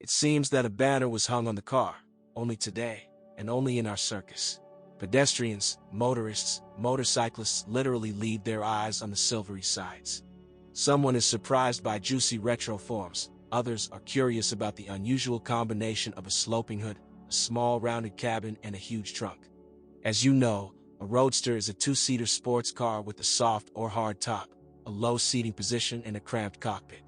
It seems that a banner was hung on the car, only today, and only in our circus. Pedestrians, motorists, motorcyclists literally leave their eyes on the silvery sides. Someone is surprised by juicy retro forms, others are curious about the unusual combination of a sloping hood, a small rounded cabin, and a huge trunk. As you know, a roadster is a two-seater sports car with a soft or hard top, a low seating position, and a cramped cockpit.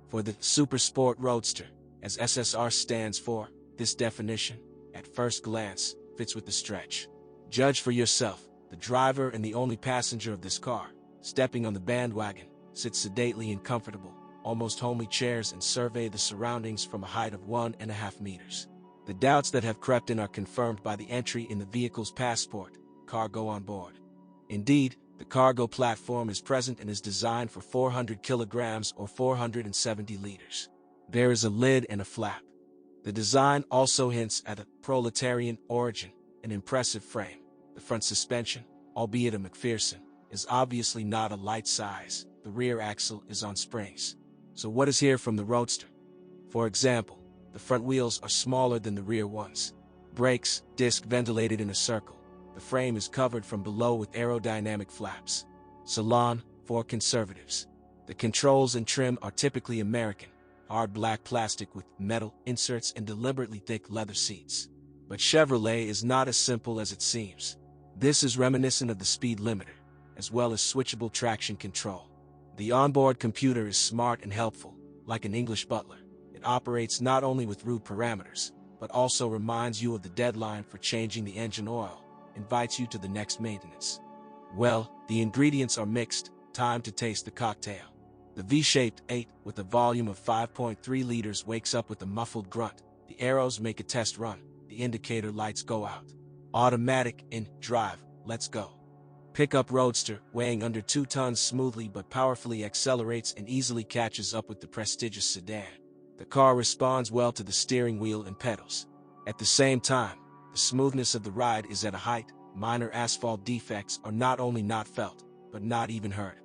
For the Super Sport Roadster, as SSR stands for, this definition, at first glance, fits with the stretch. Judge for yourself. The driver and the only passenger of this car, stepping on the bandwagon, sits sedately in comfortable, almost homely chairs and survey the surroundings from a height of 1.5 meters. The doubts that have crept in are confirmed by the entry in the vehicle's passport, cargo on board. Indeed, the cargo platform is present and is designed for 400 kilograms or 470 liters. There is a lid and a flap. The design also hints at a proletarian origin, an impressive frame. The front suspension, albeit a McPherson, is obviously not a light size. The rear axle is on springs. So what is here from the Roadster? For example, the front wheels are smaller than the rear ones. Brakes, disc ventilated in a circle. The frame is covered from below with aerodynamic flaps. Salon, for conservatives. The controls and trim are typically American, hard black plastic with metal inserts and deliberately thick leather seats. But Chevrolet is not as simple as it seems. This is reminiscent of the speed limiter, as well as switchable traction control. The onboard computer is smart and helpful, like an English butler. It operates not only with rude parameters, but also reminds you of the deadline for changing the engine oil, invites you to the next maintenance. Well, the ingredients are mixed, time to taste the cocktail. The V-shaped 8 with a volume of 5.3 liters wakes up with a muffled grunt. The arrows make a test run. The indicator lights go out. Automatic in drive, let's go. Pickup Roadster, weighing under 2 tons, smoothly but powerfully accelerates and easily catches up with the prestigious sedan. The car responds well to the steering wheel and pedals. At the same time, the smoothness of the ride is at a height. Minor asphalt defects are not only not felt, but not even heard.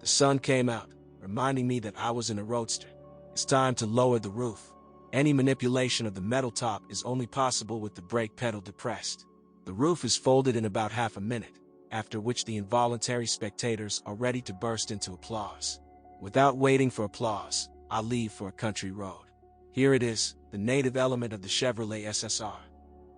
The sun came out, reminding me that I was in a Roadster. It's time to lower the roof. Any manipulation of the metal top is only possible with the brake pedal depressed. The roof is folded in about half a minute, after which the involuntary spectators are ready to burst into applause. Without waiting for applause, I leave for a country road. Here it is, the native element of the Chevrolet SSR.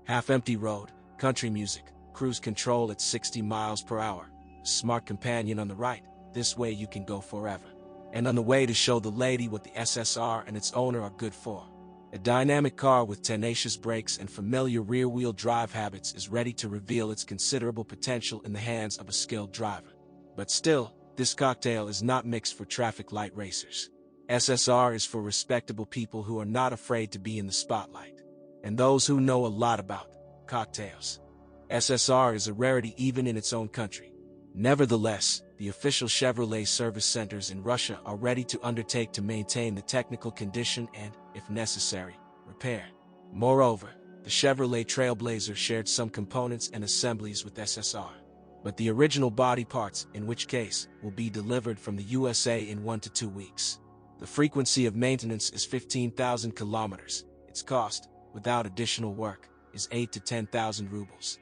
Half-empty road, country music, cruise control at 60 miles per hour, a smart companion on the right, this way you can go forever. And on the way to show the lady what the SSR and its owner are good for. A dynamic car with tenacious brakes and familiar rear-wheel drive habits is ready to reveal its considerable potential in the hands of a skilled driver. But still, this cocktail is not mixed for traffic light racers. SSR is for respectable people who are not afraid to be in the spotlight. And those who know a lot about cocktails. SSR is a rarity even in its own country. Nevertheless, the official Chevrolet service centers in Russia are ready to undertake to maintain the technical condition and, if necessary, repair. Moreover, the Chevrolet Trailblazer shared some components and assemblies with SSR. But the original body parts, in which case, will be delivered from the USA in 1 to 2 weeks. The frequency of maintenance is 15,000 kilometers. Its cost, without additional work, is 8 to 10,000 rubles.